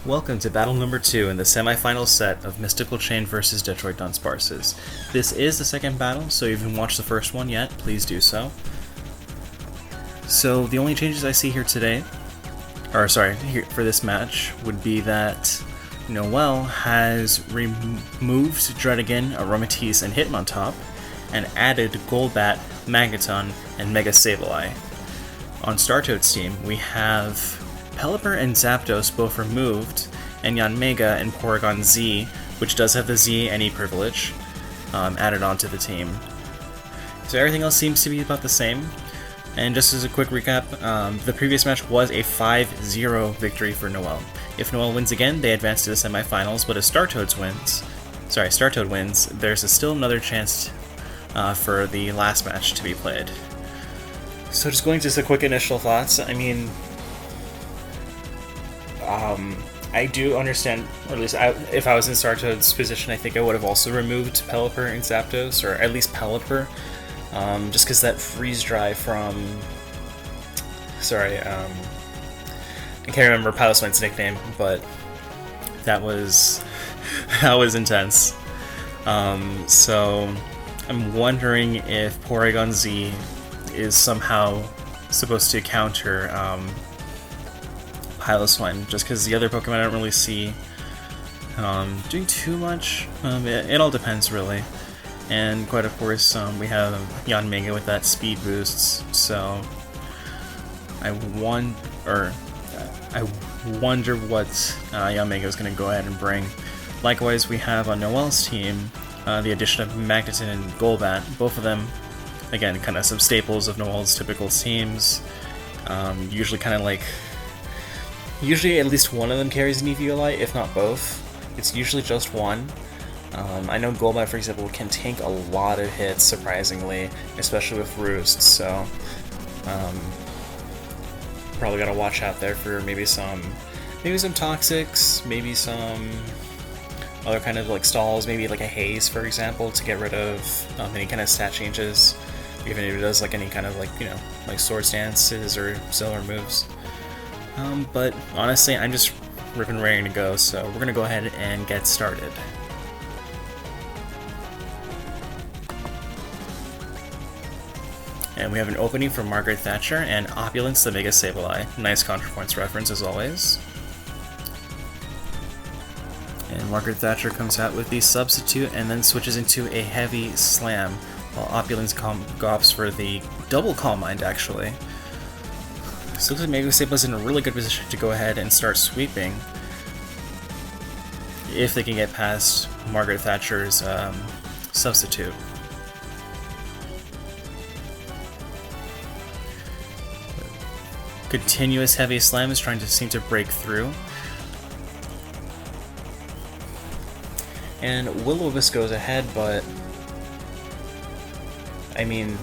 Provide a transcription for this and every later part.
Welcome to battle number 2 in the semifinal set of Mystical Chain vs. Detroit Dunsparces. This is the second battle, so if you haven't watched the first one yet, please do so. So the only changes I see here today, for this match, would be that Noel has removed Dredigan, Aromatisse, and Hitmontop, and added Golbat, Magneton, and Mega Sableye. On Startoad's team, we have Pelipper and Zapdos both removed, and Yanmega and Porygon Z, which does have the Z and E privilege, added onto the team. So everything else seems to be about the same. And just as a quick recap, the previous match was a 5-0 victory for Noel. If Noel wins again, they advance to the semifinals, but if Startoad wins, there's still another chance for the last match to be played. So just going to a quick initial thoughts, I mean, I do understand, or at least if I was in Startoad's position, I think I would have also removed Pelipper and Zapdos, or at least Pelipper, just because that freeze dry from, I can't remember Piloswine's nickname, but that was intense. So I'm wondering if Porygon Z is somehow supposed to counter Piloswine, just because the other Pokemon I don't really see doing too much. It all depends, really. And quite of course, we have Yanmega with that speed boosts, so I wonder what Yanmega is going to go ahead and bring. Likewise, we have on Noel's team the addition of Magneton and Golbat, both of them, again, kind of some staples of Noel's typical teams. Usually at least one of them carries an Eviolite, if not both. It's usually just one. I know Golbat, for example, can tank a lot of hits, surprisingly, especially with Roost, so probably gotta watch out there for maybe some Toxics, maybe some other kind of like stalls, maybe like a Haze, for example, to get rid of any kind of stat changes, even if it does like any kind of like Sword Stances or similar moves. But honestly, I'm just ripping ready to go, so we're gonna go ahead and get started. And we have an opening from Margaret Thatcher and Opulence the Mega Sableye. Nice ContraPoints reference as always. And Margaret Thatcher comes out with the substitute and then switches into a heavy slam, while Opulence opts for the double Calm Mind actually. So it looks like Mega Sableye's in a really good position to go ahead and start sweeping, if they can get past Margaret Thatcher's substitute. Continuous heavy slam is trying to seem to break through. And Will-O-Wisp goes ahead, but I mean,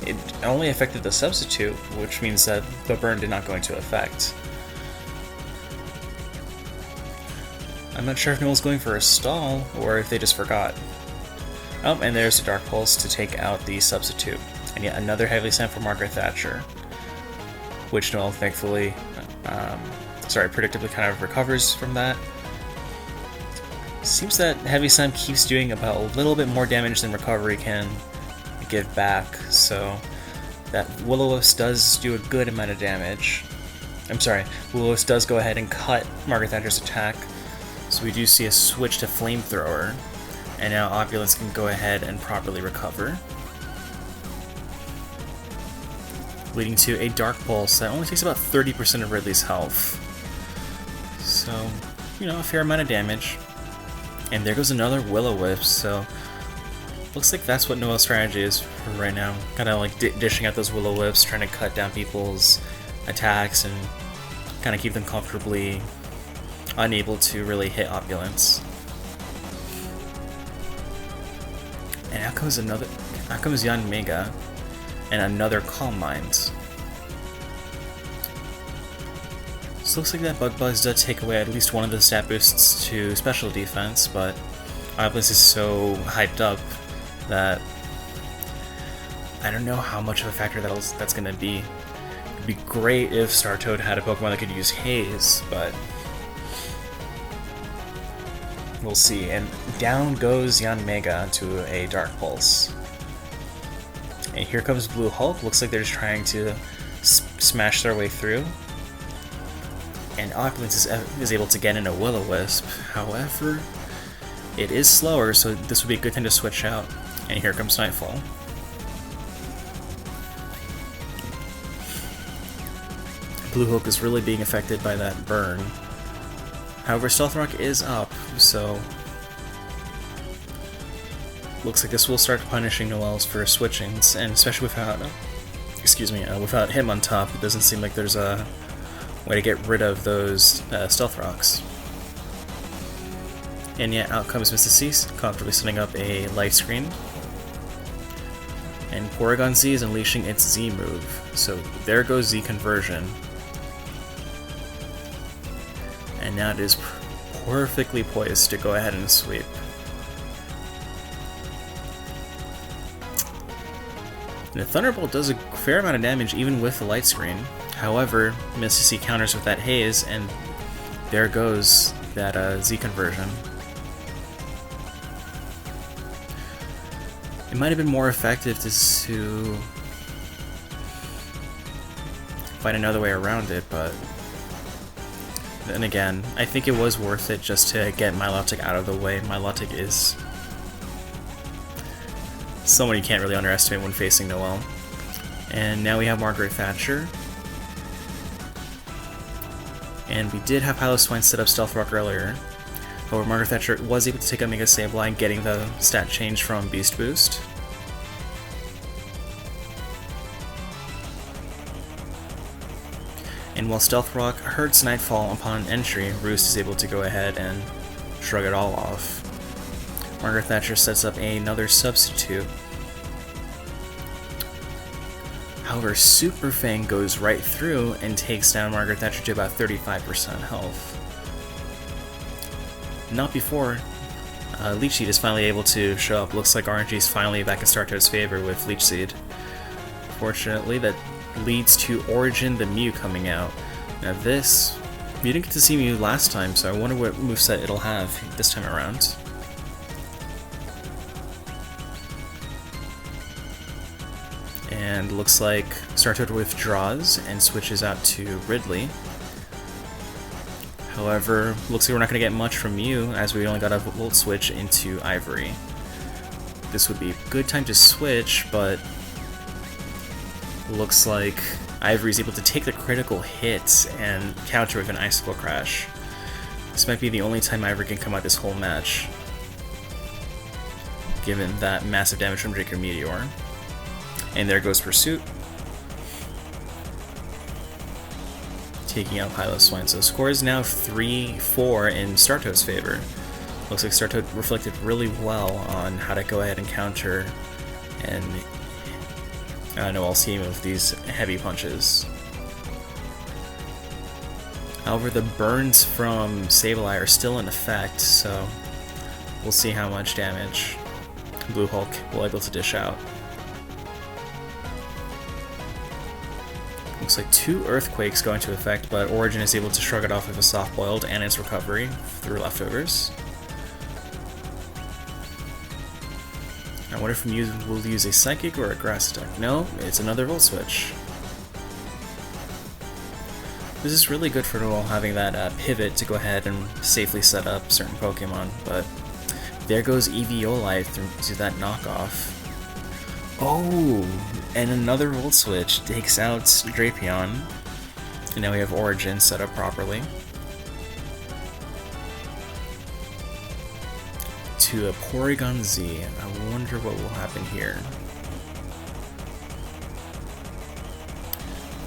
it only affected the substitute, which means that the burn did not go into effect. I'm not sure if Noel's going for a stall, or if they just forgot. Oh, and there's the Dark Pulse to take out the substitute. And yet another heavy slam for Margaret Thatcher, which Noel thankfully, predictably kind of recovers from that. Seems that heavy slam keeps doing about a little bit more damage than recovery can give back, so that Will-O-Wisp does do a good amount of damage. Will-O-Wisp does go ahead and cut Margaret Thatcher's attack, so we do see a switch to Flamethrower, and now Opulence can go ahead and properly recover, leading to a Dark Pulse that only takes about 30% of Ridley's health. So, a fair amount of damage. And there goes another Will-O-Wisp, so looks like that's what Noel's strategy is for right now. Kind of like dishing out those Will-O-Wisps, trying to cut down people's attacks and kind of keep them comfortably unable to really hit Opulence. And out comes Yanmega and another Calm Mind. So looks like that Bug Buzz does take away at least one of the stat boosts to special defense, but Opulence is so hyped up that I don't know how much of a factor that's going to be. It'd be great if Startoad had a Pokemon that could use Haze, but We'll see. And down goes Yanmega to a Dark Pulse. And here comes Blue Hulk. Looks like they're just trying to smash their way through. And Opulence is able to get in a Will-O-Wisp. However, it is slower, so this would be a good time to switch out. And here comes Nightfall. Blue Hulk is really being affected by that burn. However, Stealth Rock is up, so looks like this will start punishing Noel's for switching, and especially without, without him on top, it doesn't seem like there's a way to get rid of those Stealth Rocks. And yet, out comes Mr. C, comfortably setting up a light screen. And Porygon Z is unleashing its Z move, so there goes Z conversion. And now it is perfectly poised to go ahead and sweep. And the Thunderbolt does a fair amount of damage even with the light screen. However, Mr. C counters with that haze, and there goes that Z conversion. It might have been more effective to find another way around it, but then again, I think it was worth it just to get Milotic out of the way. Milotic is someone you can't really underestimate when facing Noel. And now we have Margaret Thatcher. And we did have Piloswine set up Stealth Rock earlier. However, Margaret Thatcher was able to take out Mega Sableye, getting the stat change from Beast Boost. And while Stealth Rock hurts Nightfall upon entry, Roost is able to go ahead and shrug it all off. Margaret Thatcher sets up another substitute. However, Super Fang goes right through and takes down Margaret Thatcher to about 35% health. Not before Leech Seed is finally able to show up. Looks like RNG is finally back in Startoad's favor with Leech Seed. Fortunately, that leads to Origin the Mew coming out. Now this, you didn't get to see Mew last time, so I wonder what moveset it'll have this time around. And looks like Startoad withdraws and switches out to Ridley. However, looks like we're not going to get much from Mew, as we only got a Volt Switch into Ivory. This would be a good time to switch, but looks like Ivory is able to take the critical hit and counter with an Icicle Crash. This might be the only time Ivory can come out this whole match, given that massive damage from Draco Meteor. And there goes Pursuit, taking out Piloswine. So the score is now 3-4 in Startoad's favor. Looks like Startoad reflected really well on how to go ahead and counter and Noel's team of these heavy punches. However, the burns from Sableye are still in effect, so we'll see how much damage Blue Hulk will be able to dish out. Looks like 2 Earthquakes go into effect, but Origin is able to shrug it off with a Soft Boiled and its recovery through leftovers. I wonder if we'll use a Psychic or a Grass attack. No, it's another Volt Switch. This is really good for Noel, having that pivot to go ahead and safely set up certain Pokemon, but there goes Eviolite through that knockoff. Oh, and another Volt Switch takes out Drapion. And now we have Origin set up properly. To a Porygon Z. I wonder what will happen here.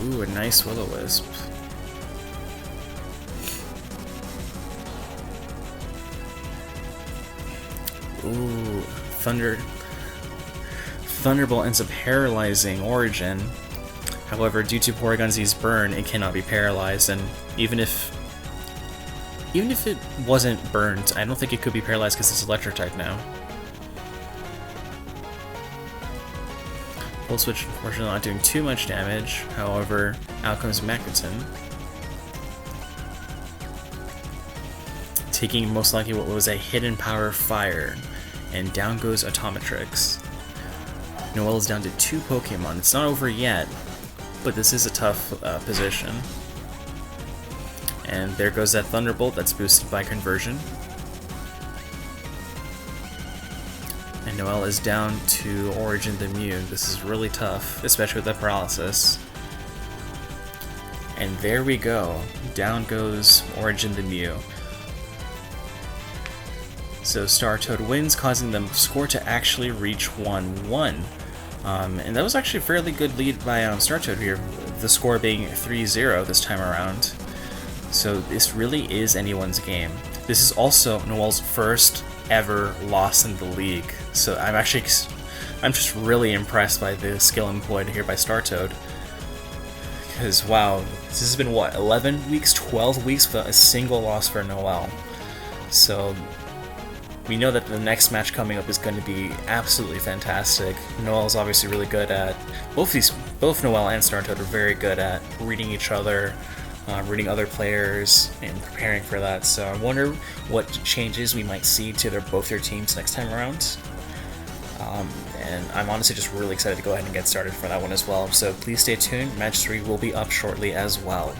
Ooh, a nice Will-O-Wisp. Ooh, Thunderbolt ends up paralyzing Origin. However, due to Porygon Z's burn, it cannot be paralyzed, and even if it wasn't burned, I don't think it could be paralyzed because it's Electric type now. Volt Switch, unfortunately, not doing too much damage. However, out comes Magneton, taking most likely what was a hidden power fire, and down goes Atomitrix. Noelle is down to 2 Pokemon. It's not over yet, but this is a tough position. And there goes that Thunderbolt that's boosted by conversion. And Noelle is down to Origin the Mew. This is really tough, especially with the paralysis. And there we go. Down goes Origin the Mew. So Startoad wins, causing the score to actually reach 1-1. And that was actually a fairly good lead by Startoad here, the score being 3-0 this time around. So this really is anyone's game. This is also Noelle's first ever loss in the league. So I'm just really impressed by the skill employed here by Startoad. Because wow, this has been what, 11 weeks, 12 weeks without a single loss for Noelle. So we know that the next match coming up is going to be absolutely fantastic. Noelle's obviously really good at both Noelle and Startoad are very good at reading each other, reading other players, and preparing for that. So I wonder what changes we might see to both their teams next time around. And I'm honestly just really excited to go ahead and get started for that one as well. So please stay tuned. Match 3 will be up shortly as well.